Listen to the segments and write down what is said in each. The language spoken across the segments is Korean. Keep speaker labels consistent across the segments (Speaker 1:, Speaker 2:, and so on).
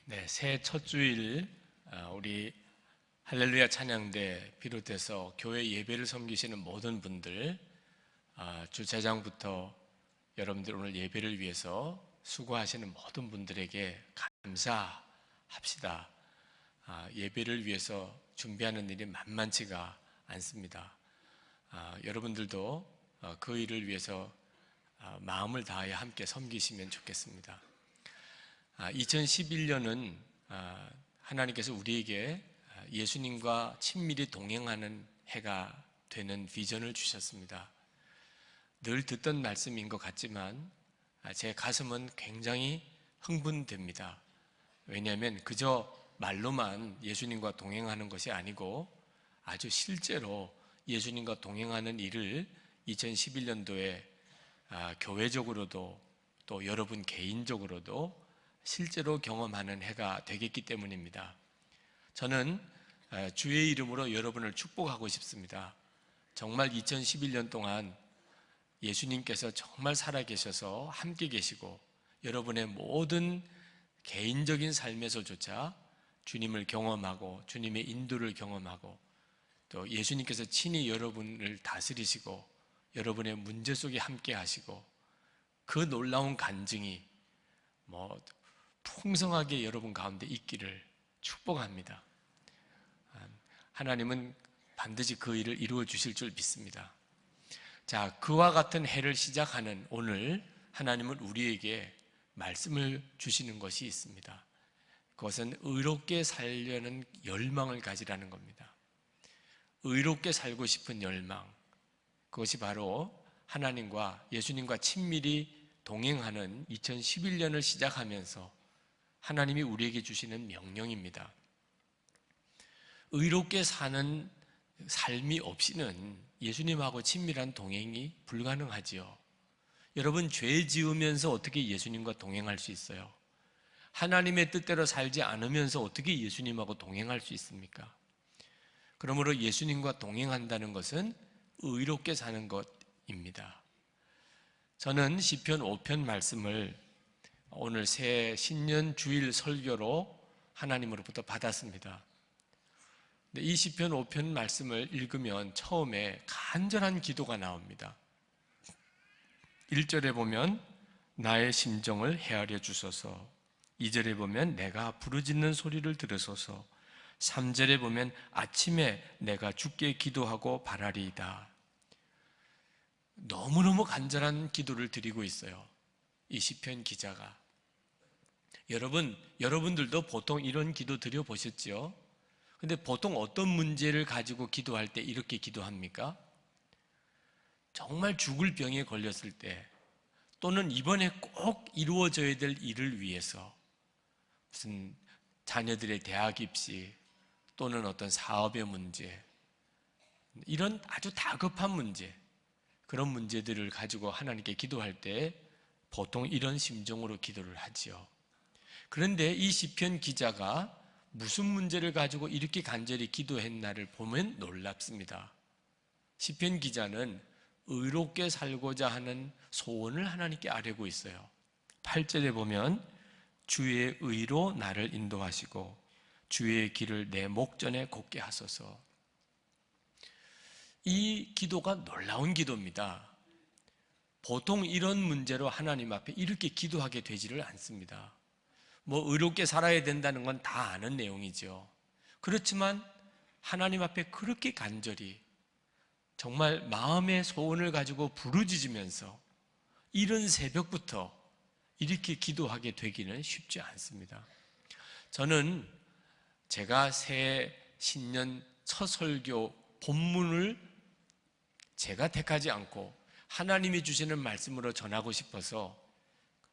Speaker 1: 네, 새해 첫 주일 우리 할렐루야 찬양대 비롯해서 교회 예배를 섬기시는 모든 분들, 주차장부터 여러분들 오늘 예배를 위해서 수고하시는 모든 분들에게 감사합시다. 예배를 위해서 준비하는 일이 만만치가 않습니다. 여러분들도 그 일을 위해서 마음을 다하여 함께 섬기시면 좋겠습니다. 2011년은 하나님께서 우리에게 예수님과 친밀히 동행하는 해가 되는 비전을 주셨습니다. 늘 듣던 말씀인 것 같지만 제 가슴은 굉장히 흥분됩니다. 왜냐하면 그저 말로만 예수님과 동행하는 것이 아니고 아주 실제로 예수님과 동행하는 일을 2011년도에 교회적으로도 또 여러분 개인적으로도 실제로 경험하는 해가 되겠기 때문입니다. 저는 주의 이름으로 여러분을 축복하고 싶습니다. 정말 2011년 동안 예수님께서 정말 살아계셔서 함께 계시고 여러분의 모든 개인적인 삶에서조차 주님을 경험하고 주님의 인도를 경험하고 또 예수님께서 친히 여러분을 다스리시고 여러분의 문제 속에 함께 하시고 그 놀라운 간증이 풍성하게 여러분 가운데 있기를 축복합니다. 하나님은 반드시 그 일을 이루어 주실 줄 믿습니다. 자, 그와 같은 해를 시작하는 오늘 하나님은 우리에게 말씀을 주시는 것이 있습니다. 그것은 의롭게 살려는 열망을 가지라는 겁니다. 의롭게 살고 싶은 열망, 그것이 바로 하나님과 예수님과 친밀히 동행하는 2011년을 시작하면서 하나님이 우리에게 주시는 명령입니다. 의롭게 사는 삶이 없이는 예수님하고 친밀한 동행이 불가능하지요. 여러분, 죄 지으면서 어떻게 예수님과 동행할 수 있어요? 하나님의 뜻대로 살지 않으면서 어떻게 예수님하고 동행할 수 있습니까? 그러므로 예수님과 동행한다는 것은 의롭게 사는 것입니다. 저는 시편 5편 말씀을 오늘 새 신년 주일 설교로 하나님으로부터 받았습니다. 이 시편 5편 말씀을 읽으면 처음에 간절한 기도가 나옵니다. 1절에 보면 나의 심정을 헤아려 주소서, 2절에 보면 내가 부르짖는 소리를 들으소서, 3절에 보면 아침에 내가 주께 기도하고 바라리이다. 너무너무 간절한 기도를 드리고 있어요, 이 시편 기자가. 여러분들도 보통 이런 기도 드려보셨죠? 근데 보통 어떤 문제를 가지고 기도할 때 이렇게 기도합니까? 정말 죽을 병에 걸렸을 때, 또는 이번에 꼭 이루어져야 될 일을 위해서, 무슨 자녀들의 대학 입시, 또는 어떤 사업의 문제, 이런 아주 다급한 문제, 그런 문제들을 가지고 하나님께 기도할 때 보통 이런 심정으로 기도를 하지요. 그런데 이 시편 기자가 무슨 문제를 가지고 이렇게 간절히 기도했나를 보면 놀랍습니다. 시편 기자는 의롭게 살고자 하는 소원을 하나님께 아뢰고 있어요. 8절에 보면 주의 의로 나를 인도하시고 주의 길을 내 목전에 곱게 하소서. 이 기도가 놀라운 기도입니다. 보통 이런 문제로 하나님 앞에 이렇게 기도하게 되지를 않습니다. 의롭게 살아야 된다는 건 다 아는 내용이죠. 그렇지만 하나님 앞에 그렇게 간절히 정말 마음의 소원을 가지고 부르짖으면서 이른 새벽부터 이렇게 기도하게 되기는 쉽지 않습니다. 저는 제가 새해 신년 첫 설교 본문을 제가 택하지 않고 하나님이 주시는 말씀으로 전하고 싶어서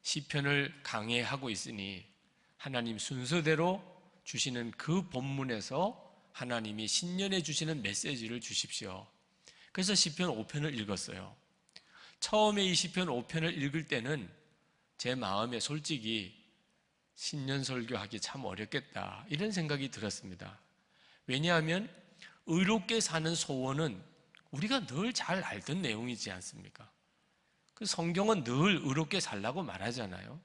Speaker 1: 시편을 강해하고 있으니 하나님 순서대로 주시는 그 본문에서 하나님이 신년에 주시는 메시지를 주십시오. 그래서 시편 5편을 읽었어요. 처음에 이 시편 5편을 읽을 때는 제 마음에 솔직히 신년 설교하기 참 어렵겠다 이런 생각이 들었습니다. 왜냐하면 의롭게 사는 소원은 우리가 늘 잘 알던 내용이지 않습니까? 그 성경은 늘 의롭게 살라고 말하잖아요.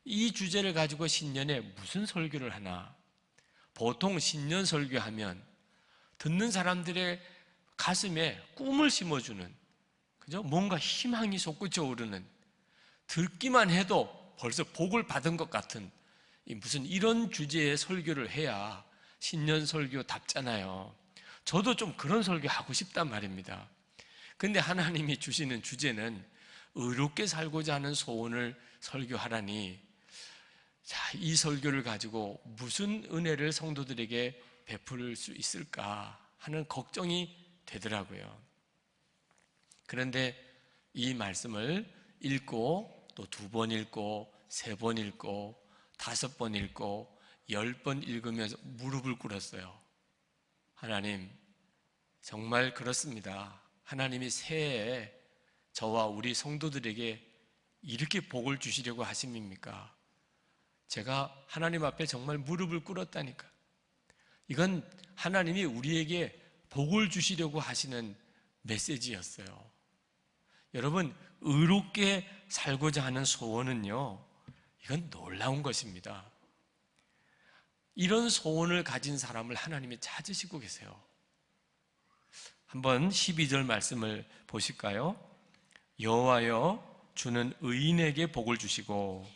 Speaker 1: 이 주제를 가지고 신년에 무슨 설교를 하나? 보통 신년 설교하면 듣는 사람들의 가슴에 꿈을 심어주는, 그죠? 뭔가 희망이 솟구쳐 오르는, 듣기만 해도 벌써 복을 받은 것 같은 무슨 이런 주제의 설교를 해야 신년 설교답잖아요. 저도 좀 그런 설교 하고 싶단 말입니다. 근데 하나님이 주시는 주제는 의롭게 살고자 하는 소원을 설교하라니, 자, 이 설교를 가지고 무슨 은혜를 성도들에게 베풀 수 있을까 하는 걱정이 되더라고요. 그런데 이 말씀을 읽고 또 2번 읽고 3번 읽고 5번 읽고 10번 읽으면서 무릎을 꿇었어요. 하나님, 정말 그렇습니다. 하나님이 새해에 저와 우리 성도들에게 이렇게 복을 주시려고 하심입니까? 제가 하나님 앞에 정말 무릎을 꿇었다니까. 이건 하나님이 우리에게 복을 주시려고 하시는 메시지였어요. 여러분, 의롭게 살고자 하는 소원은요, 이건 놀라운 것입니다. 이런 소원을 가진 사람을 하나님이 찾으시고 계세요. 한번 12절 말씀을 보실까요? 여호와여, 주는 의인에게 복을 주시고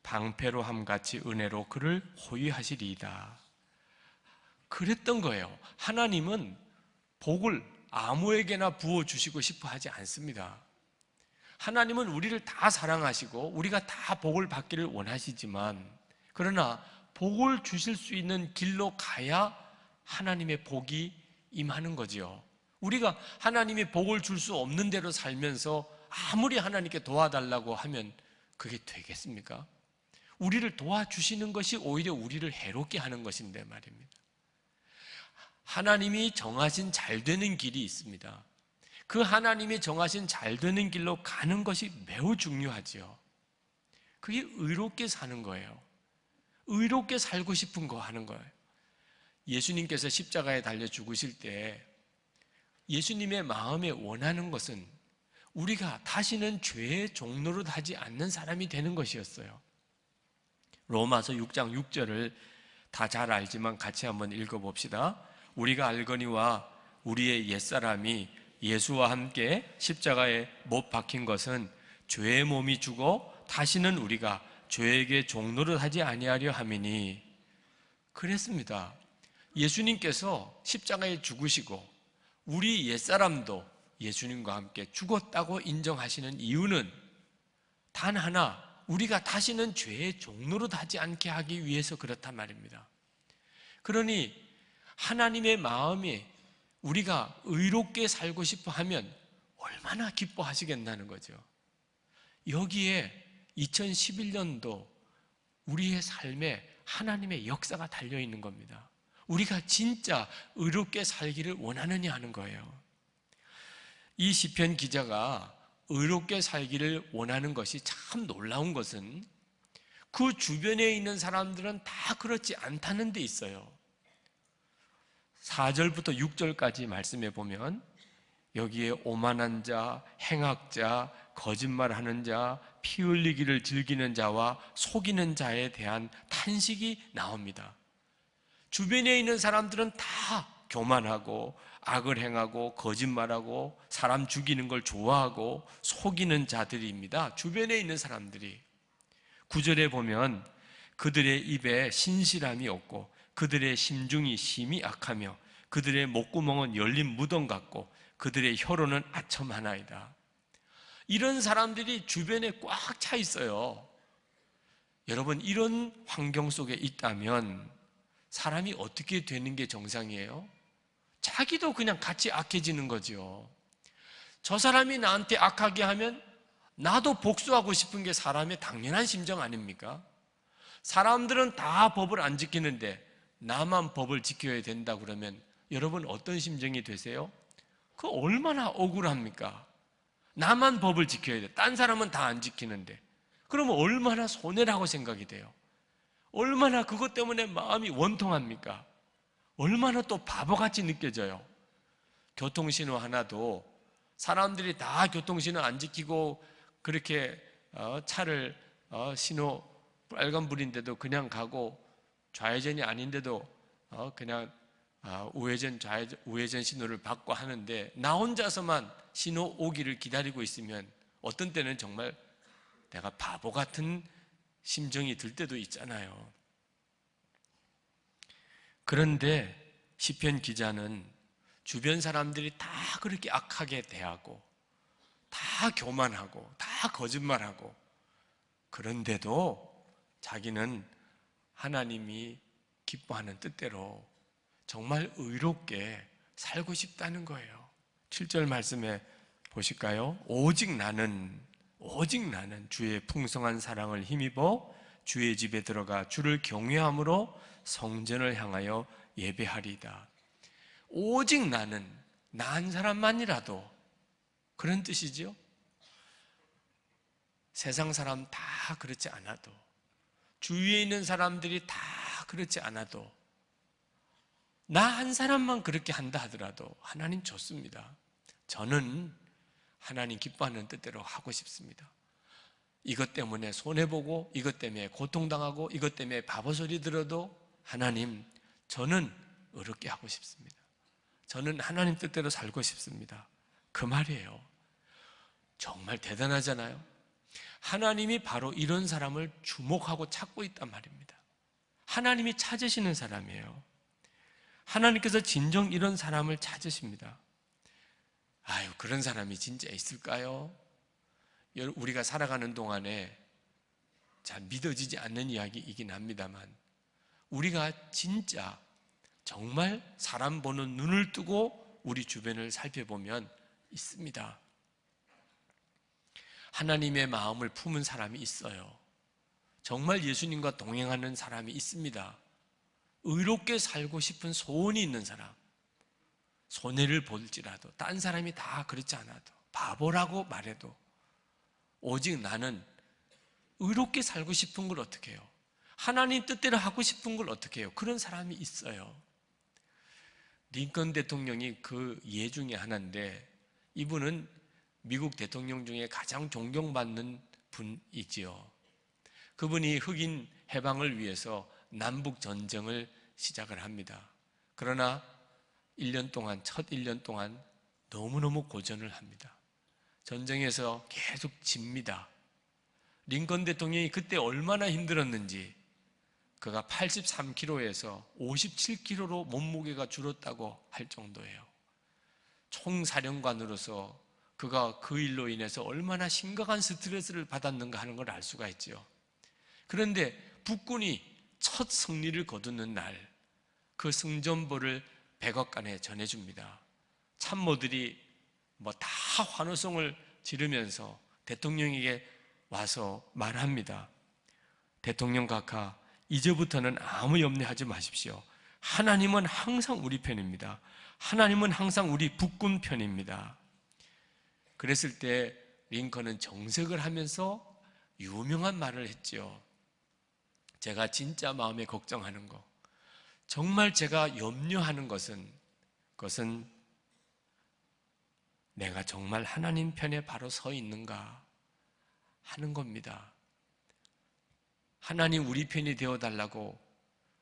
Speaker 1: 방패로 함같이 은혜로 그를 호위하시리이다. 그랬던 거예요. 하나님은 복을 아무에게나 부어주시고 싶어 하지 않습니다. 하나님은 우리를 다 사랑하시고 우리가 다 복을 받기를 원하시지만, 그러나 복을 주실 수 있는 길로 가야 하나님의 복이 임하는 거지요. 우리가 하나님이 복을 줄 수 없는 대로 살면서 아무리 하나님께 도와달라고 하면 그게 되겠습니까? 우리를 도와주시는 것이 오히려 우리를 해롭게 하는 것인데 말입니다. 하나님이 정하신 잘 되는 길이 있습니다. 그 하나님이 정하신 잘 되는 길로 가는 것이 매우 중요하지요. 그게 의롭게 사는 거예요. 의롭게 살고 싶은 거 하는 거예요. 예수님께서 십자가에 달려 죽으실 때 예수님의 마음에 원하는 것은 우리가 다시는 죄의 종노릇 하지 않는 사람이 되는 것이었어요. 로마서 6장 6절을 다 잘 알지만 같이 한번 읽어봅시다. 우리가 알거니와 우리의 옛사람이 예수와 함께 십자가에 못 박힌 것은 죄의 몸이 죽어 다시는 우리가 죄에게 종노릇 하지 아니하려 함이니. 그랬습니다. 예수님께서 십자가에 죽으시고 우리 옛사람도 예수님과 함께 죽었다고 인정하시는 이유는 단 하나, 우리가 다시는 죄의 종노릇 하지 않게 하기 위해서 그렇단 말입니다. 그러니 하나님의 마음이 우리가 의롭게 살고 싶어 하면 얼마나 기뻐하시겠다는 거죠. 여기에 2011년도 우리의 삶에 하나님의 역사가 달려있는 겁니다. 우리가 진짜 의롭게 살기를 원하느냐 하는 거예요. 이 시편 기자가 의롭게 살기를 원하는 것이 참 놀라운 것은 그 주변에 있는 사람들은 다 그렇지 않다는 데 있어요. 4절부터 6절까지 말씀해 보면 여기에 오만한 자, 행악자, 거짓말하는 자, 피 흘리기를 즐기는 자와 속이는 자에 대한 탄식이 나옵니다. 주변에 있는 사람들은 다 교만하고 악을 행하고 거짓말하고 사람 죽이는 걸 좋아하고 속이는 자들입니다. 주변에 있는 사람들이. 9절에 보면 그들의 입에 신실함이 없고 그들의 심중이 심히 악하며 그들의 목구멍은 열린 무덤 같고 그들의 혀로는 아첨하나이다. 이런 사람들이 주변에 꽉 차 있어요. 여러분, 이런 환경 속에 있다면 사람이 어떻게 되는 게 정상이에요? 자기도 그냥 같이 악해지는 거죠. 저 사람이 나한테 악하게 하면 나도 복수하고 싶은 게 사람의 당연한 심정 아닙니까? 사람들은 다 법을 안 지키는데 나만 법을 지켜야 된다 그러면 여러분 어떤 심정이 되세요? 그거 얼마나 억울합니까? 나만 법을 지켜야 돼. 딴 사람은 다 안 지키는데. 그러면 얼마나 손해라고 생각이 돼요. 얼마나 그것 때문에 마음이 원통합니까? 얼마나 또 바보같이 느껴져요. 교통신호 하나도 사람들이 다 교통신호 안 지키고 그렇게 차를 신호 빨간불인데도 그냥 가고 좌회전이 아닌데도 그냥 우회전 신호를 받고 하는데 나 혼자서만 신호 오기를 기다리고 있으면 어떤 때는 정말 내가 바보 같은 심정이 들 때도 있잖아요. 그런데 시편 기자는 주변 사람들이 다 그렇게 악하게 대하고 다 교만하고 다 거짓말하고 그런데도 자기는 하나님이 기뻐하는 뜻대로 정말 의롭게 살고 싶다는 거예요. 7절 말씀에 보실까요? 오직 나는 주의 풍성한 사랑을 힘입어 주의 집에 들어가 주를 경외함으로 성전을 향하여 예배하리이다. 오직 나는, 나 한 사람만이라도, 그런 뜻이지요. 세상 사람 다 그렇지 않아도, 주위에 있는 사람들이 다 그렇지 않아도, 나 한 사람만 그렇게 한다 하더라도 하나님 좋습니다. 저는 하나님 기뻐하는 뜻대로 하고 싶습니다. 이것 때문에 손해보고, 이것 때문에 고통당하고, 이것 때문에 바보 소리 들어도 하나님, 저는 의롭게 하고 싶습니다. 저는 하나님 뜻대로 살고 싶습니다. 그 말이에요. 정말 대단하잖아요. 하나님이 바로 이런 사람을 주목하고 찾고 있단 말입니다. 하나님이 찾으시는 사람이에요. 하나님께서 진정 이런 사람을 찾으십니다. 아유, 그런 사람이 진짜 있을까요? 우리가 살아가는 동안에 잘 믿어지지 않는 이야기이긴 합니다만, 우리가 진짜 정말 사람 보는 눈을 뜨고 우리 주변을 살펴보면 있습니다. 하나님의 마음을 품은 사람이 있어요. 정말 예수님과 동행하는 사람이 있습니다. 의롭게 살고 싶은 소원이 있는 사람, 손해를 볼지라도 딴 사람이 다 그렇지 않아도, 바보라고 말해도 오직 나는 의롭게 살고 싶은 걸 어떻게 해요? 하나님 뜻대로 하고 싶은 걸 어떻게 해요? 그런 사람이 있어요. 링컨 대통령이 그 예 중에 하나인데, 이분은 미국 대통령 중에 가장 존경받는 분이지요. 그분이 흑인 해방을 위해서 남북 전쟁을 시작을 합니다. 그러나 첫 1년 동안 너무너무 고전을 합니다. 전쟁에서 계속 집니다. 링컨 대통령이 그때 얼마나 힘들었는지, 그가 83kg에서 57kg로 몸무게가 줄었다고 할 정도예요. 총사령관으로서 그가 그 일로 인해서 얼마나 심각한 스트레스를 받았는가 하는 걸 알 수가 있죠. 그런데 북군이 첫 승리를 거두는 날, 그 승전보를 백악관에 전해줍니다. 참모들이 다 환호성을 지르면서 대통령에게 와서 말합니다. 대통령 각하, 이제부터는 아무 염려하지 마십시오. 하나님은 항상 우리 편입니다. 하나님은 항상 우리 북군 편입니다. 그랬을 때 링컨은 정색을 하면서 유명한 말을 했죠. 제가 진짜 마음에 걱정하는 거, 정말 제가 염려하는 그것은 내가 정말 하나님 편에 바로 서 있는가 하는 겁니다. 하나님 우리 편이 되어달라고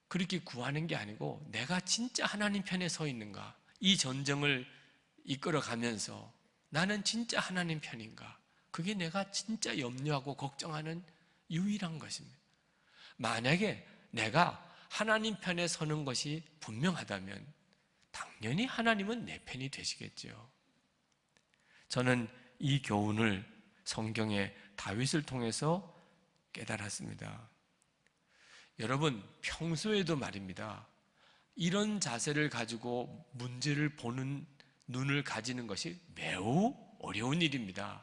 Speaker 1: 그렇게 구하는 게 아니고, 내가 진짜 하나님 편에 서 있는가, 이 전쟁을 이끌어가면서 나는 진짜 하나님 편인가, 그게 내가 진짜 염려하고 걱정하는 유일한 것입니다. 만약에 내가 하나님 편에 서는 것이 분명하다면 당연히 하나님은 내 편이 되시겠죠. 저는 이 교훈을 성경의 다윗을 통해서 깨달았습니다. 여러분, 평소에도 말입니다, 이런 자세를 가지고 문제를 보는 눈을 가지는 것이 매우 어려운 일입니다.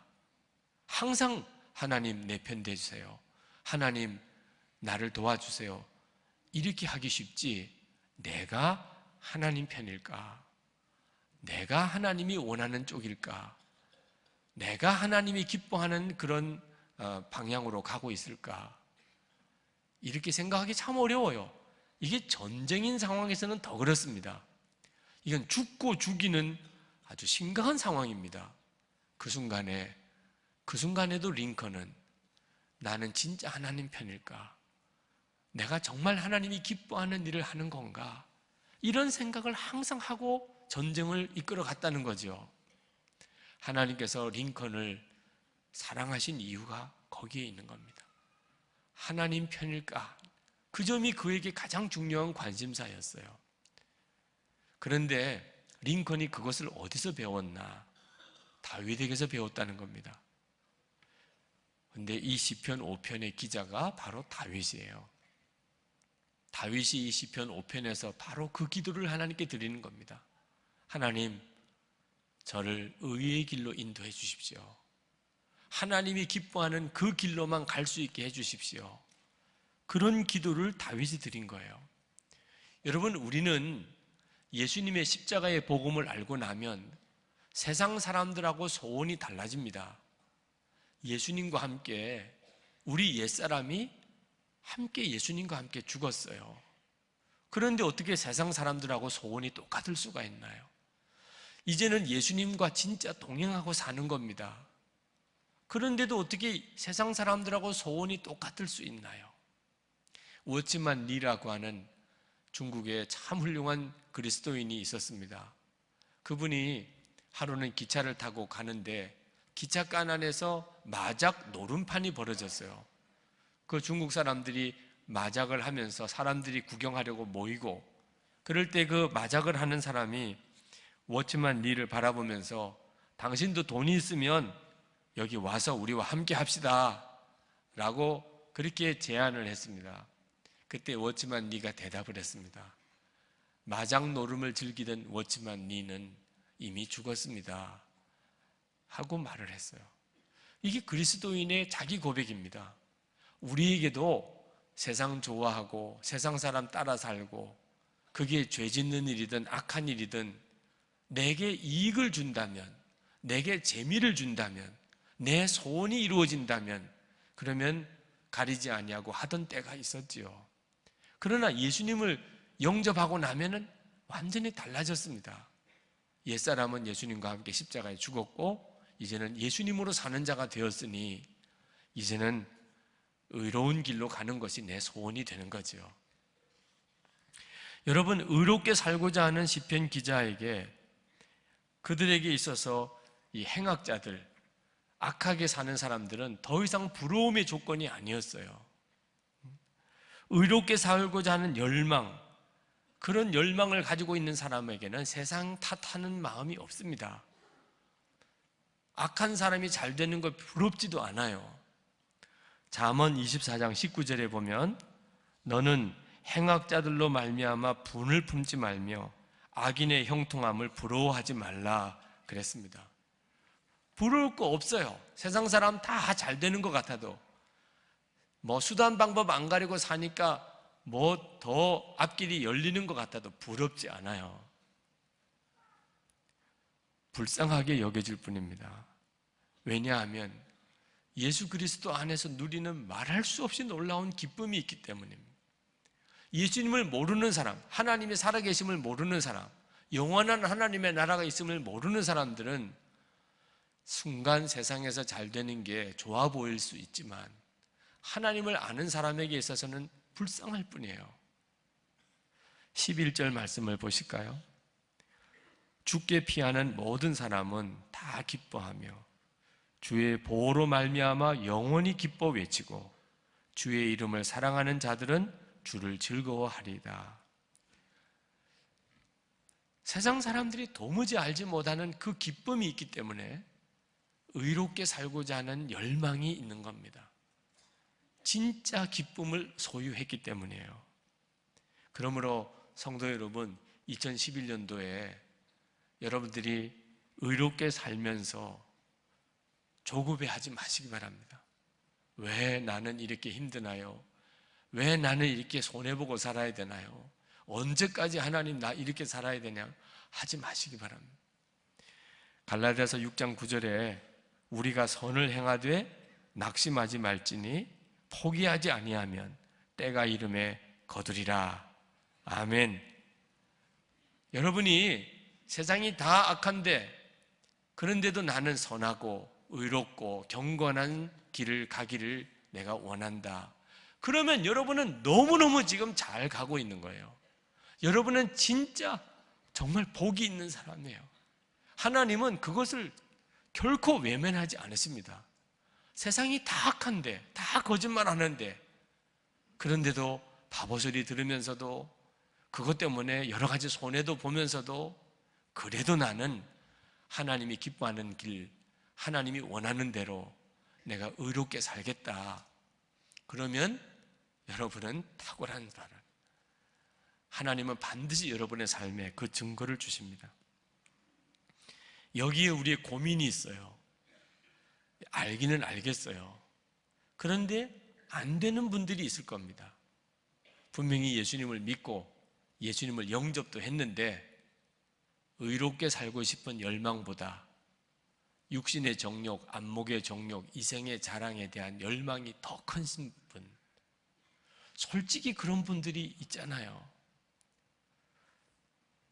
Speaker 1: 항상 하나님 내 편 되주세요, 하나님 나를 도와주세요, 이렇게 하기 쉽지, 내가 하나님 편일까? 내가 하나님이 원하는 쪽일까? 내가 하나님이 기뻐하는 그런 방향으로 가고 있을까? 이렇게 생각하기 참 어려워요. 이게 전쟁인 상황에서는 더 그렇습니다. 이건 죽고 죽이는 아주 심각한 상황입니다. 그 순간에도 링컨은 나는 진짜 하나님 편일까? 내가 정말 하나님이 기뻐하는 일을 하는 건가? 이런 생각을 항상 하고 전쟁을 이끌어 갔다는 거죠. 하나님께서 링컨을 사랑하신 이유가 거기에 있는 겁니다. 하나님 편일까? 그 점이 그에게 가장 중요한 관심사였어요. 그런데 링컨이 그것을 어디서 배웠나? 다윗에게서 배웠다는 겁니다. 그런데 이 시편 5편의 기자가 바로 다윗이에요. 다윗이 이 시편 5편에서 바로 그 기도를 하나님께 드리는 겁니다. 하나님, 저를 의의 길로 인도해 주십시오. 하나님이 기뻐하는 그 길로만 갈 수 있게 해 주십시오. 그런 기도를 다윗이 드린 거예요. 여러분, 우리는 예수님의 십자가의 복음을 알고 나면 세상 사람들하고 소원이 달라집니다. 예수님과 함께 우리 옛사람이 함께 예수님과 함께 죽었어요. 그런데 어떻게 세상 사람들하고 소원이 똑같을 수가 있나요? 이제는 예수님과 진짜 동행하고 사는 겁니다. 그런데도 어떻게 세상 사람들하고 소원이 똑같을 수 있나요? 워치만 리라고 하는 중국에 참 훌륭한 그리스도인이 있었습니다. 그분이 하루는 기차를 타고 가는데 기차간 안에서 마작 노름판이 벌어졌어요. 그 중국 사람들이 마작을 하면서 사람들이 구경하려고 모이고, 그럴 때 그 마작을 하는 사람이 워치만 리를 바라보면서 당신도 돈이 있으면 여기 와서 우리와 함께 합시다 라고 그렇게 제안을 했습니다. 그때 워치만 리가 대답을 했습니다. 마작 노름을 즐기던 워치만 리는 이미 죽었습니다 하고 말을 했어요. 이게 그리스도인의 자기 고백입니다. 우리에게도 세상 좋아하고 세상 사람 따라 살고 그게 죄 짓는 일이든 악한 일이든 내게 이익을 준다면, 내게 재미를 준다면, 내 소원이 이루어진다면 그러면 가리지 아니하고 하던 때가 있었지요. 그러나 예수님을 영접하고 나면은 완전히 달라졌습니다. 옛사람은 예수님과 함께 십자가에 죽었고 이제는 예수님으로 사는 자가 되었으니 이제는 의로운 길로 가는 것이 내 소원이 되는 거죠. 여러분, 의롭게 살고자 하는 시편 기자에게 그들에게 있어서 이 행악자들, 악하게 사는 사람들은 더 이상 부러움의 조건이 아니었어요. 의롭게 살고자 하는 열망, 그런 열망을 가지고 있는 사람에게는 세상 탓하는 마음이 없습니다. 악한 사람이 잘 되는 거 부럽지도 않아요. 잠언 24장 19절에 보면 너는 행악자들로 말미암아 분을 품지 말며 악인의 형통함을 부러워하지 말라 그랬습니다. 부러울 거 없어요. 세상 사람 다 잘 되는 것 같아도 뭐 수단 방법 안 가리고 사니까 뭐 더 앞길이 열리는 것 같아도 부럽지 않아요. 불쌍하게 여겨질 뿐입니다. 왜냐하면 예수 그리스도 안에서 누리는 말할 수 없이 놀라운 기쁨이 있기 때문입니다. 예수님을 모르는 사람, 하나님의 살아계심을 모르는 사람, 영원한 하나님의 나라가 있음을 모르는 사람들은 순간 세상에서 잘 되는 게 좋아 보일 수 있지만 하나님을 아는 사람에게 있어서는 불쌍할 뿐이에요. 11절 말씀을 보실까요? 주께 피하는 모든 사람은 다 기뻐하며 주의 보호로 말미암아 영원히 기뻐 외치고 주의 이름을 사랑하는 자들은 주를 즐거워하리이다. 세상 사람들이 도무지 알지 못하는 그 기쁨이 있기 때문에 의롭게 살고자 하는 열망이 있는 겁니다. 진짜 기쁨을 소유했기 때문이에요. 그러므로 성도 여러분, 2011년도에 여러분들이 의롭게 살면서 조급해하지 마시기 바랍니다. 왜 나는 이렇게 힘드나요? 왜 나는 이렇게 손해보고 살아야 되나요? 언제까지 하나님 나 이렇게 살아야 되냐? 하지 마시기 바랍니다. 갈라디아서 6장 9절에 우리가 선을 행하되 낙심하지 말지니 포기하지 아니하면 때가 이름에 거두리라. 아멘. 여러분이 세상이 다 악한데 그런데도 나는 선하고 의롭고 경건한 길을 가기를 내가 원한다. 그러면 여러분은 너무너무 지금 잘 가고 있는 거예요. 여러분은 진짜 정말 복이 있는 사람이에요. 하나님은 그것을 결코 외면하지 않으십니다. 세상이 다 악한데, 다 거짓말 하는데, 그런데도 바보 소리 들으면서도, 그것 때문에 여러 가지 손해도 보면서도, 그래도 나는 하나님이 기뻐하는 길, 하나님이 원하는 대로 내가 의롭게 살겠다. 그러면 여러분은 탁월한 사람. 하나님은 반드시 여러분의 삶에 그 증거를 주십니다. 여기에 우리의 고민이 있어요. 알기는 알겠어요. 그런데 안 되는 분들이 있을 겁니다. 분명히 예수님을 믿고 예수님을 영접도 했는데 의롭게 살고 싶은 열망보다 육신의 정욕, 안목의 정욕, 이생의 자랑에 대한 열망이 더 큰 분, 솔직히 그런 분들이 있잖아요.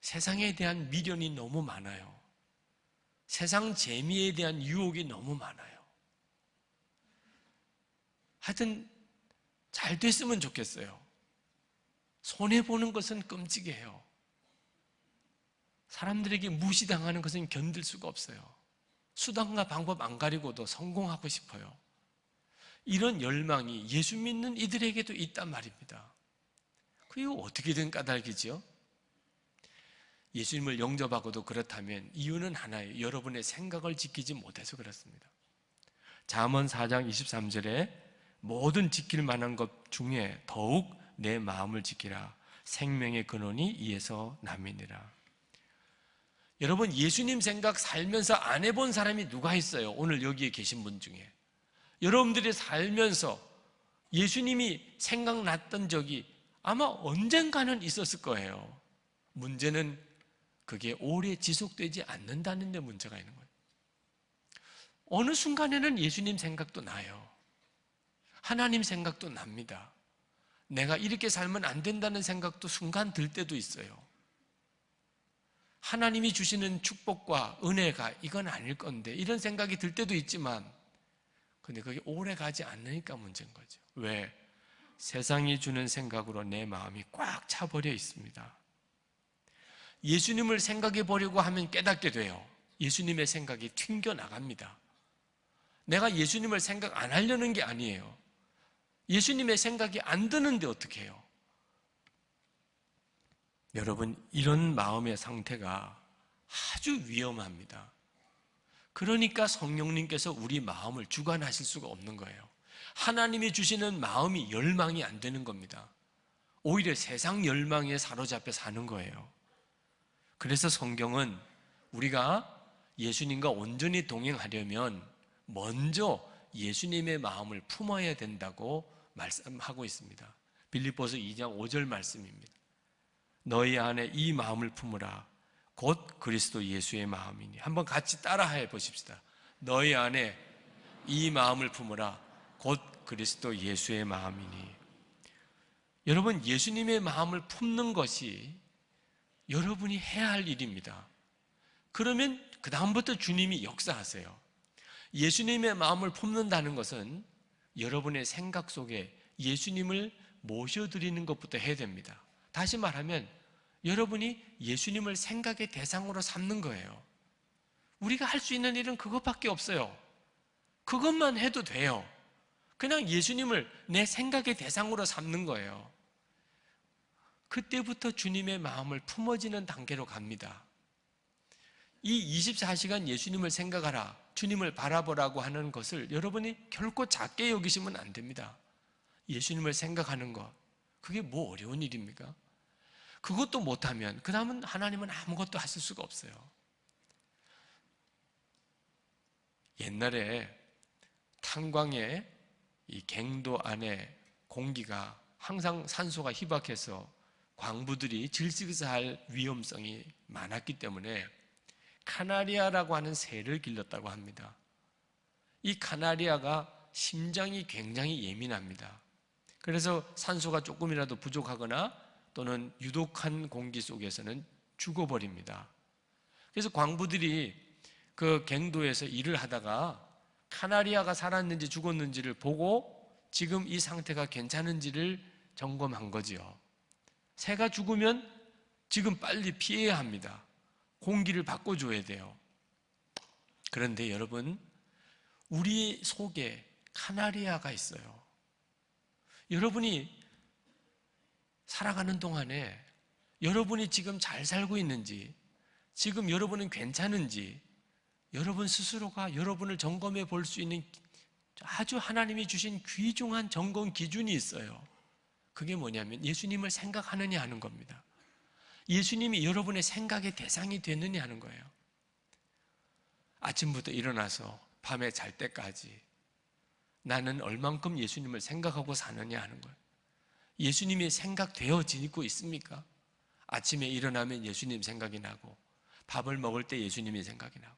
Speaker 1: 세상에 대한 미련이 너무 많아요. 세상 재미에 대한 유혹이 너무 많아요. 하여튼 잘 됐으면 좋겠어요. 손해보는 것은 끔찍해요. 사람들에게 무시당하는 것은 견딜 수가 없어요. 수단과 방법 안 가리고도 성공하고 싶어요. 이런 열망이 예수 믿는 이들에게도 있단 말입니다. 그게 어떻게든 까닭이죠? 예수님을 영접하고도 그렇다면 이유는 하나예요. 여러분의 생각을 지키지 못해서 그렇습니다. 잠언 4장 23절에 모든 지킬 만한 것 중에 더욱 내 마음을 지키라. 생명의 근원이 이에서 남이니라. 여러분, 예수님 생각 살면서 안 해본 사람이 누가 있어요? 오늘 여기에 계신 분 중에. 여러분들이 살면서 예수님이 생각났던 적이 아마 언젠가는 있었을 거예요. 문제는 그게 오래 지속되지 않는다는 데 문제가 있는 거예요. 어느 순간에는 예수님 생각도 나요. 하나님 생각도 납니다. 내가 이렇게 살면 안 된다는 생각도 순간 들 때도 있어요. 하나님이 주시는 축복과 은혜가 이건 아닐 건데 이런 생각이 들 때도 있지만 근데 그게 오래 가지 않으니까 문제인 거죠. 왜? 세상이 주는 생각으로 내 마음이 꽉 차버려 있습니다. 예수님을 생각해 보려고 하면 깨닫게 돼요. 예수님의 생각이 튕겨나갑니다. 내가 예수님을 생각 안 하려는 게 아니에요. 예수님의 생각이 안 드는데 어떻게 해요? 여러분, 이런 마음의 상태가 아주 위험합니다. 그러니까 성령님께서 우리 마음을 주관하실 수가 없는 거예요. 하나님이 주시는 마음이 열망이 안 되는 겁니다. 오히려 세상 열망에 사로잡혀 사는 거예요. 그래서 성경은 우리가 예수님과 온전히 동행하려면 먼저 예수님의 마음을 품어야 된다고 말씀하고 있습니다. 빌립보서 2장 5절 말씀입니다. 너희 안에 이 마음을 품으라. 곧 그리스도 예수의 마음이니. 한번 같이 따라해 보십시다. 너희 안에 이 마음을 품으라. 곧 그리스도 예수의 마음이니. 여러분, 예수님의 마음을 품는 것이 여러분이 해야 할 일입니다. 그러면 그 다음부터 주님이 역사하세요. 예수님의 마음을 품는다는 것은 여러분의 생각 속에 예수님을 모셔드리는 것부터 해야 됩니다. 다시 말하면 여러분이 예수님을 생각의 대상으로 삼는 거예요. 우리가 할 수 있는 일은 그것밖에 없어요. 그것만 해도 돼요. 그냥 예수님을 내 생각의 대상으로 삼는 거예요. 그때부터 주님의 마음을 품어지는 단계로 갑니다. 이 24시간 예수님을 생각하라, 주님을 바라보라고 하는 것을 여러분이 결코 작게 여기시면 안 됩니다. 예수님을 생각하는 것, 그게 뭐 어려운 일입니까? 그것도 못하면 그 다음은 하나님은 아무것도 하실 수가 없어요. 옛날에 탄광의 이 갱도 안에 공기가 항상 산소가 희박해서 광부들이 질식사할 위험성이 많았기 때문에 카나리아라고 하는 새를 길렀다고 합니다. 이 카나리아가 심장이 굉장히 예민합니다. 그래서 산소가 조금이라도 부족하거나 또는 유독한 공기 속에서는 죽어버립니다. 그래서 광부들이 그 갱도에서 일을 하다가 카나리아가 살았는지 죽었는지를 보고 지금 이 상태가 괜찮은지를 점검한 거지요. 새가 죽으면 지금 빨리 피해야 합니다. 공기를 바꿔줘야 돼요. 그런데 여러분, 우리 속에 카나리아가 있어요. 여러분이 살아가는 동안에 여러분이 지금 잘 살고 있는지, 지금 여러분은 괜찮은지, 여러분 스스로가 여러분을 점검해 볼 수 있는 아주 하나님이 주신 귀중한 점검 기준이 있어요. 그게 뭐냐면 예수님을 생각하느냐 하는 겁니다. 예수님이 여러분의 생각의 대상이 되느냐 하는 거예요. 아침부터 일어나서 밤에 잘 때까지 나는 얼만큼 예수님을 생각하고 사느냐 하는 거예요. 예수님이 생각되어지고 있습니까? 아침에 일어나면 예수님 생각이 나고, 밥을 먹을 때 예수님이 생각이 나고,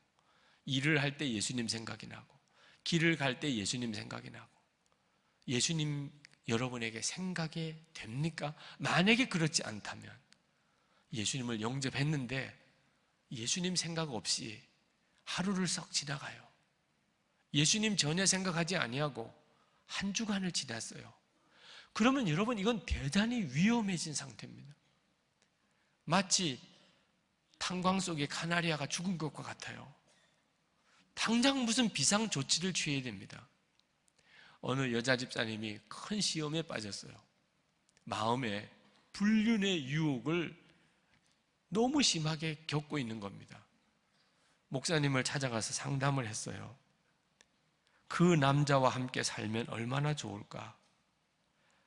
Speaker 1: 일을 할 때 예수님 생각이 나고, 길을 갈 때 예수님 생각이 나고, 예수님 여러분에게 생각이 됩니까? 만약에 그렇지 않다면 예수님을 영접했는데 예수님 생각 없이 하루를 썩 지나가요. 예수님 전혀 생각하지 아니하고 한 주간을 지났어요. 그러면 여러분, 이건 대단히 위험해진 상태입니다. 마치 탄광 속에 카나리아가 죽은 것과 같아요. 당장 무슨 비상 조치를 취해야 됩니다. 어느 여자 집사님이 큰 시험에 빠졌어요. 마음에 불륜의 유혹을 너무 심하게 겪고 있는 겁니다. 목사님을 찾아가서 상담을 했어요. 그 남자와 함께 살면 얼마나 좋을까?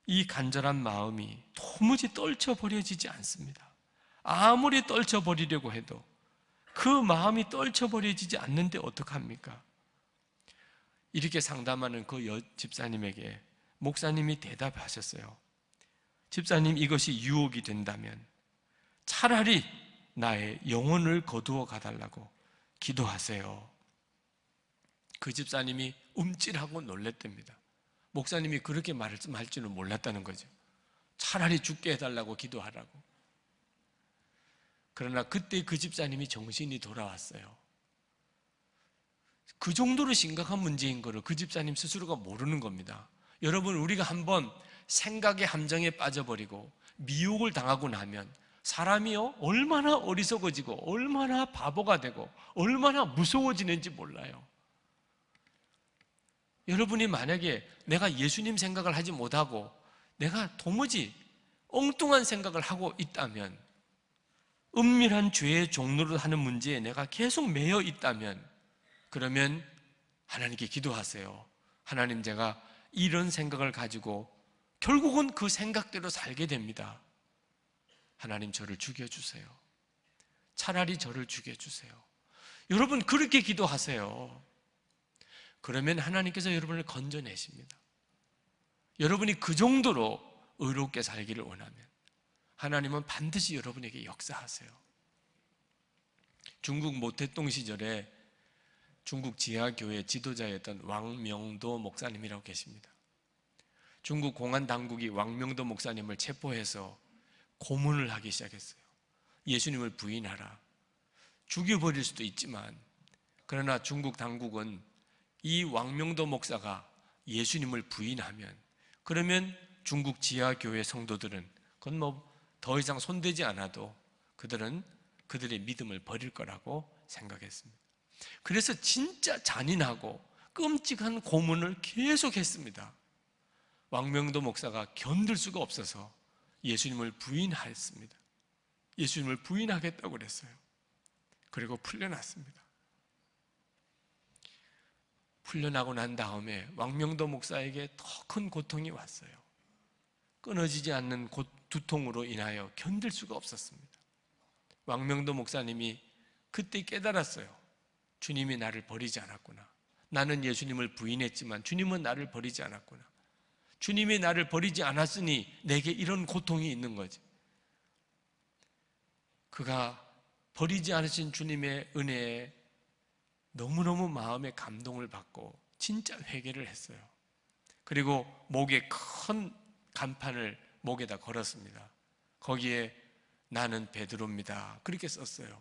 Speaker 1: 이 간절한 마음이 도무지 떨쳐버려지지 않습니다. 아무리 떨쳐버리려고 해도 그 마음이 떨쳐버려지지 않는데 어떡합니까? 이렇게 상담하는 그 집사님에게 목사님이 대답하셨어요. 집사님, 이것이 유혹이 된다면 차라리 나의 영혼을 거두어 가달라고 기도하세요. 그 집사님이 움찔하고 놀랬답니다. 목사님이 그렇게 말할 줄은 몰랐다는 거죠. 차라리 죽게 해달라고 기도하라고. 그러나 그때 그 집사님이 정신이 돌아왔어요. 그 정도로 심각한 문제인 거를 그 집사님 스스로가 모르는 겁니다. 여러분, 우리가 한번 생각의 함정에 빠져버리고 미혹을 당하고 나면 사람이요, 얼마나 어리석어지고 얼마나 바보가 되고 얼마나 무서워지는지 몰라요. 여러분이 만약에 내가 예수님 생각을 하지 못하고 내가 도무지 엉뚱한 생각을 하고 있다면, 은밀한 죄의 종로를 하는 문제에 내가 계속 매여 있다면, 그러면 하나님께 기도하세요. 하나님, 제가 이런 생각을 가지고 결국은 그 생각대로 살게 됩니다. 하나님, 저를 죽여주세요. 차라리 저를 죽여주세요. 여러분, 그렇게 기도하세요. 그러면 하나님께서 여러분을 건져내십니다. 여러분이 그 정도로 의롭게 살기를 원하면 하나님은 반드시 여러분에게 역사하세요. 중국 모태동 시절에 중국 지하교회 지도자였던 왕명도 목사님이라고 계십니다. 중국 공안 당국이 왕명도 목사님을 체포해서 고문을 하기 시작했어요. 예수님을 부인하라. 죽여버릴 수도 있지만, 그러나 중국 당국은 이 왕명도 목사가 예수님을 부인하면, 그러면 중국 지하교회 성도들은 그건 뭐 더 이상 손대지 않아도 그들은 그들의 믿음을 버릴 거라고 생각했습니다. 그래서 진짜 잔인하고 끔찍한 고문을 계속했습니다. 왕명도 목사가 견딜 수가 없어서 예수님을 부인했습니다. 예수님을 부인하겠다고 그랬어요. 그리고 풀려났습니다. 풀려나고 난 다음에 왕명도 목사에게 더 큰 고통이 왔어요. 끊어지지 않는 두통으로 인하여 견딜 수가 없었습니다. 왕명도 목사님이 그때 깨달았어요. 주님이 나를 버리지 않았구나. 나는 예수님을 부인했지만 주님은 나를 버리지 않았구나. 주님이 나를 버리지 않았으니 내게 이런 고통이 있는 거지. 그가 버리지 않으신 주님의 은혜에 너무너무 마음의 감동을 받고 진짜 회개를 했어요. 그리고 목에 큰 간판을 목에다 걸었습니다. 거기에 나는 베드로입니다. 그렇게 썼어요.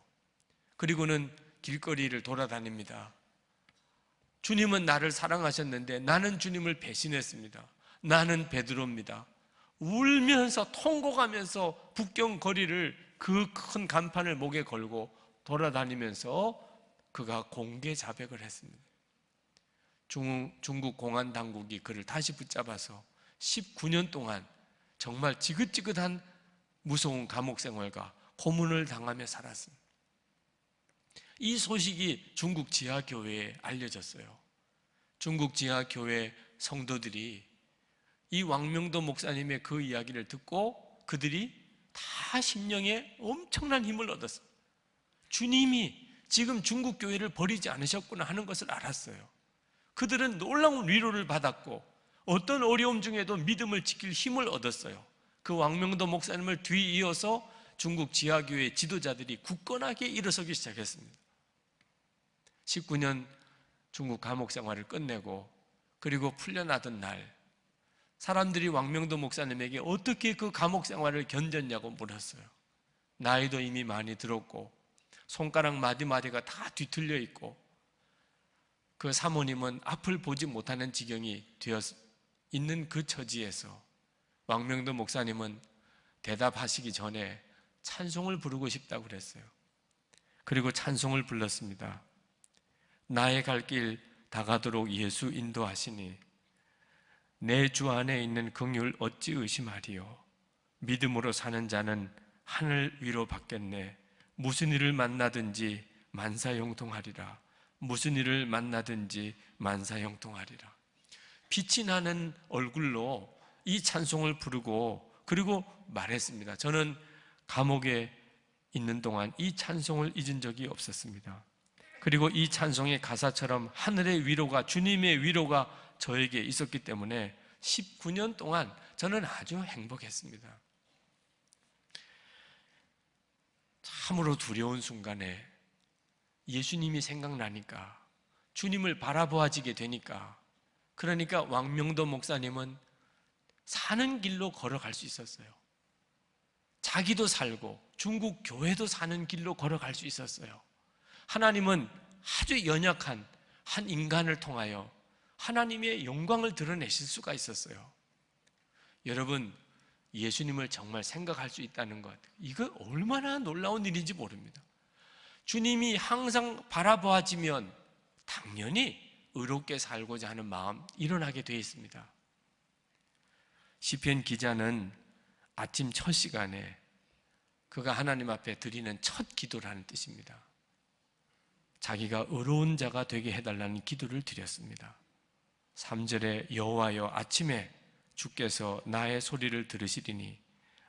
Speaker 1: 그리고는 길거리를 돌아다닙니다. 주님은 나를 사랑하셨는데 나는 주님을 배신했습니다. 나는 베드로입니다. 울면서 통곡하면서 북경 거리를 그 큰 간판을 목에 걸고 돌아다니면서 그가 공개 자백을 했습니다. 중국 공안 당국이 그를 다시 붙잡아서 19년 동안 정말 지긋지긋한 무서운 감옥 생활과 고문을 당하며 살았습니다. 이 소식이 중국 지하교회에 알려졌어요. 중국 지하교회 성도들이 이 왕명도 목사님의 그 이야기를 듣고 그들이 다 심령에 엄청난 힘을 얻었어요. 주님이 지금 중국 교회를 버리지 않으셨구나 하는 것을 알았어요. 그들은 놀라운 위로를 받았고 어떤 어려움 중에도 믿음을 지킬 힘을 얻었어요. 그 왕명도 목사님을 뒤이어서 중국 지하교회 지도자들이 굳건하게 일어서기 시작했습니다. 19년 중국 감옥 생활을 끝내고 그리고 풀려나던 날 사람들이 왕명도 목사님에게 어떻게 그 감옥 생활을 견뎠냐고 물었어요. 나이도 이미 많이 들었고 손가락 마디마디가 다 뒤틀려 있고 그 사모님은 앞을 보지 못하는 지경이 되어 있는 그 처지에서 왕명도 목사님은 대답하시기 전에 찬송을 부르고 싶다고 그랬어요. 그리고 찬송을 불렀습니다. 나의 갈 길 다가도록 예수 인도하시니 내 주 안에 있는 긍휼 어찌 의심하리요. 믿음으로 사는 자는 하늘 위로 받겠네. 무슨 일을 만나든지 만사형통하리라. 무슨 일을 만나든지 만사형통하리라. 빛이 나는 얼굴로 이 찬송을 부르고 그리고 말했습니다. 저는 감옥에 있는 동안 이 찬송을 잊은 적이 없었습니다. 그리고 이 찬송의 가사처럼 하늘의 위로가, 주님의 위로가 저에게 있었기 때문에 19년 동안 저는 아주 행복했습니다. 참으로 두려운 순간에 예수님이 생각나니까, 주님을 바라보아지게 되니까, 그러니까 왕명도 목사님은 사는 길로 걸어갈 수 있었어요. 자기도 살고 중국 교회도 사는 길로 걸어갈 수 있었어요. 하나님은 아주 연약한 한 인간을 통하여 하나님의 영광을 드러내실 수가 있었어요. 여러분, 예수님을 정말 생각할 수 있다는 것, 이거 얼마나 놀라운 일인지 모릅니다. 주님이 항상 바라보아지면 당연히 의롭게 살고자 하는 마음 일어나게 되어 있습니다. 시편 기자는 아침 첫 시간에 그가 하나님 앞에 드리는 첫 기도라는 뜻입니다. 자기가 의로운 자가 되게 해달라는 기도를 드렸습니다. 3절에 여호와여 아침에 주께서 나의 소리를 들으시리니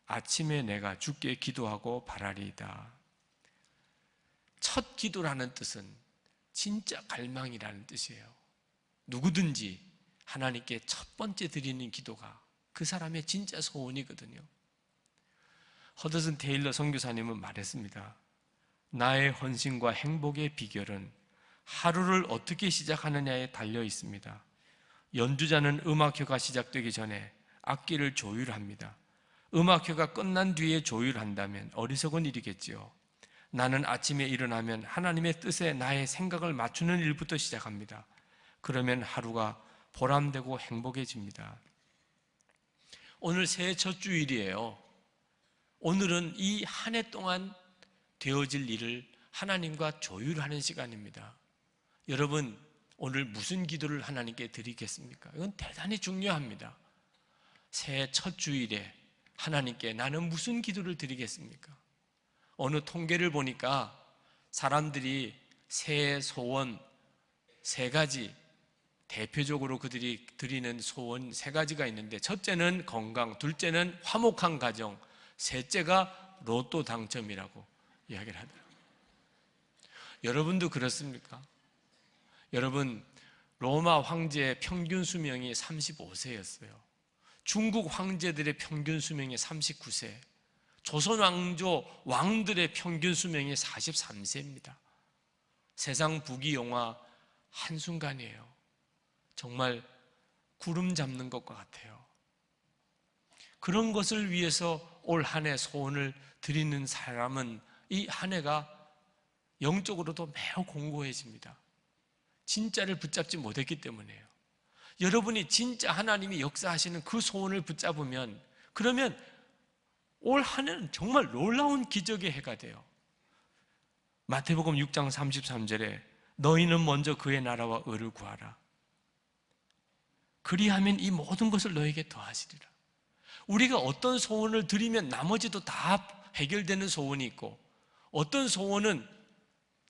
Speaker 1: 아침에 내가 주께 기도하고 바라리이다. 첫 기도라는 뜻은 진짜 갈망이라는 뜻이에요. 누구든지 하나님께 첫 번째 드리는 기도가 그 사람의 진짜 소원이거든요. 허드슨 테일러 선교사님은 말했습니다. 나의 헌신과 행복의 비결은 하루를 어떻게 시작하느냐에 달려 있습니다. 연주자는 음악회가 시작되기 전에 악기를 조율합니다. 음악회가 끝난 뒤에 조율한다면 어리석은 일이겠지요. 나는 아침에 일어나면 하나님의 뜻에 나의 생각을 맞추는 일부터 시작합니다. 그러면 하루가 보람되고 행복해집니다. 오늘 새해 첫 주일이에요. 오늘은 이 한 해 동안 되어질 일을 하나님과 조율하는 시간입니다. 여러분, 오늘 무슨 기도를 하나님께 드리겠습니까? 이건 대단히 중요합니다. 새해 첫 주일에 하나님께 나는 무슨 기도를 드리겠습니까? 어느 통계를 보니까 사람들이 새해 소원 3가지, 대표적으로 그들이 드리는 소원 3가지가 있는데, 첫째는 건강, 둘째는 화목한 가정, 셋째가 로또 당첨이라고 이야기를 하더라고요. 여러분도 그렇습니까? 여러분, 로마 황제의 평균 수명이 35세였어요. 중국 황제들의 평균 수명이 39세, 조선 왕조 왕들의 평균 수명이 43세입니다. 세상 부귀영화 한순간이에요. 정말 구름 잡는 것과 같아요. 그런 것을 위해서 올 한 해 소원을 드리는 사람은 이 한 해가 영적으로도 매우 공고해집니다. 진짜를 붙잡지 못했기 때문이에요. 여러분이 진짜 하나님이 역사하시는 그 소원을 붙잡으면, 그러면 올 한 해는 정말 놀라운 기적의 해가 돼요. 마태복음 6장 33절에 너희는 먼저 그의 나라와 의를 구하라. 그리하면 이 모든 것을 너에게 더하시리라. 우리가 어떤 소원을 드리면 나머지도 다 해결되는 소원이 있고, 어떤 소원은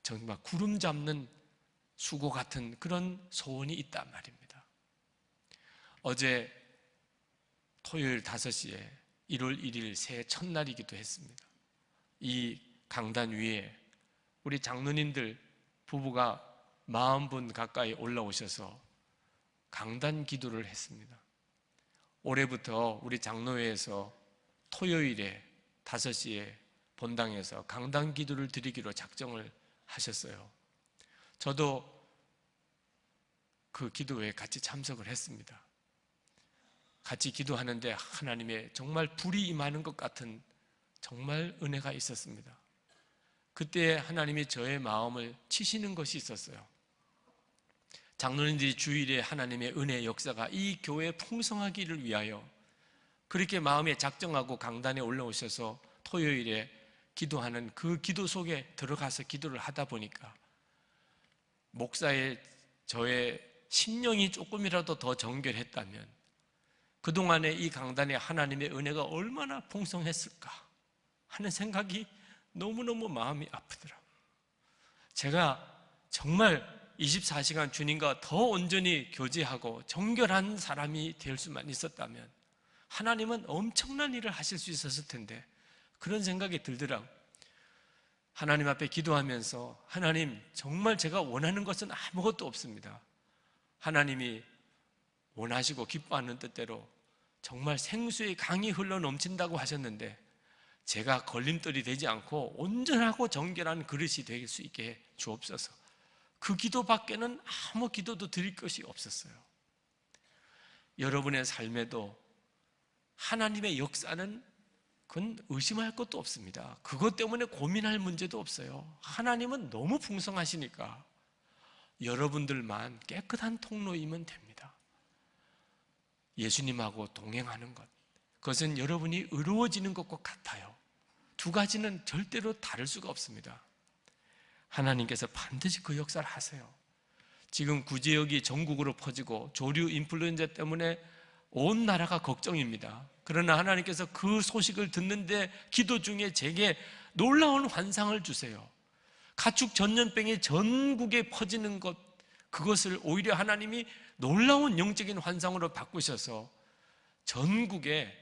Speaker 1: 정말 구름 잡는 수고 같은 그런 소원이 있단 말입니다. 어제 토요일 5시에 1월 1일 새해 첫날이기도 했습니다. 이 강단 위에 우리 장로님들 부부가 40분 가까이 올라오셔서 강단 기도를 했습니다. 올해부터 우리 장로회에서 토요일에 5시에 본당에서 강단 기도를 드리기로 작정을 하셨어요. 저도 그 기도회에 같이 참석을 했습니다. 같이 기도하는데 하나님의 정말 불이 임하는 것 같은 정말 은혜가 있었습니다. 그때 하나님이 저의 마음을 치시는 것이 있었어요. 장로님들이 주일에 하나님의 은혜의 역사가 이 교회에 풍성하기를 위하여 그렇게 마음에 작정하고 강단에 올라오셔서 토요일에 기도하는 그 기도 속에 들어가서 기도를 하다 보니까 목사의 저의 심령이 조금이라도 더 정결했다면 그동안에 이 강단에 하나님의 은혜가 얼마나 풍성했을까 하는 생각이 너무너무 마음이 아프더라고요. 제가 정말 24시간 주님과 더 온전히 교제하고 정결한 사람이 될 수만 있었다면 하나님은 엄청난 일을 하실 수 있었을 텐데, 그런 생각이 들더라고요. 하나님 앞에 기도하면서 하나님, 정말 제가 원하는 것은 아무것도 없습니다. 하나님이 원하시고 기뻐하는 뜻대로 정말 생수의 강이 흘러 넘친다고 하셨는데 제가 걸림돌이 되지 않고 온전하고 정결한 그릇이 될 수 있게 해 주옵소서. 그 기도밖에는 아무 기도도 드릴 것이 없었어요. 여러분의 삶에도 하나님의 역사는 그건 의심할 것도 없습니다. 그것 때문에 고민할 문제도 없어요. 하나님은 너무 풍성하시니까 여러분들만 깨끗한 통로이면 됩니다. 예수님하고 동행하는 것, 그것은 여러분이 의로워지는 것과 같아요. 두 가지는 절대로 다를 수가 없습니다. 하나님께서 반드시 그 역사를 하세요. 지금 구제역이 전국으로 퍼지고 조류 인플루엔자 때문에 온 나라가 걱정입니다. 그러나 하나님께서 그 소식을 듣는데 기도 중에 제게 놀라운 환상을 주세요. 가축 전염병이 전국에 퍼지는 것, 그것을 오히려 하나님이 놀라운 영적인 환상으로 바꾸셔서 전국에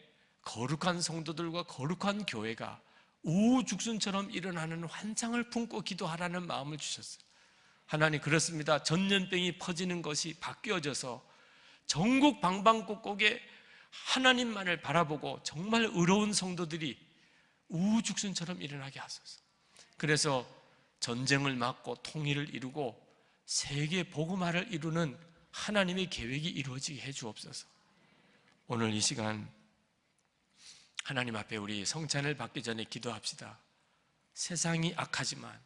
Speaker 1: 거룩한 성도들과 거룩한 교회가 우후죽순처럼 일어나는 환상을 품고 기도하라는 마음을 주셨어요. 하나님, 그렇습니다. 전염병이 퍼지는 것이 바뀌어져서 전국 방방곡곡에 하나님만을 바라보고 정말 의로운 성도들이 우후죽순처럼 일어나게 하소서. 그래서 전쟁을 막고 통일을 이루고 세계 복음화를 이루는 하나님의 계획이 이루어지게 해 주옵소서. 오늘 이 시간 하나님 앞에 우리 성찬을 받기 전에 기도합시다. 세상이 악하지만,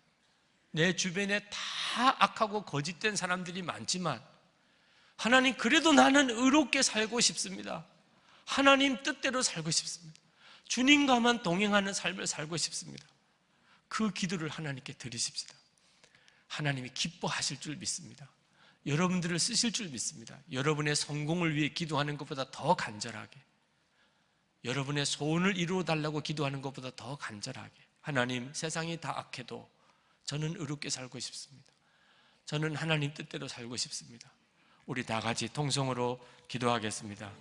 Speaker 1: 내 주변에 다 악하고 거짓된 사람들이 많지만 하나님, 그래도 나는 의롭게 살고 싶습니다. 하나님 뜻대로 살고 싶습니다. 주님과만 동행하는 삶을 살고 싶습니다. 그 기도를 하나님께 드리십시다. 하나님이 기뻐하실 줄 믿습니다. 여러분들을 쓰실 줄 믿습니다. 여러분의 성공을 위해 기도하는 것보다 더 간절하게, 여러분의 소원을 이루어 달라고 기도하는 것보다 더 간절하게, 하나님, 세상이 다 악해도 저는 의롭게 살고 싶습니다. 저는 하나님 뜻대로 살고 싶습니다. 우리 다 같이 통성으로 기도하겠습니다.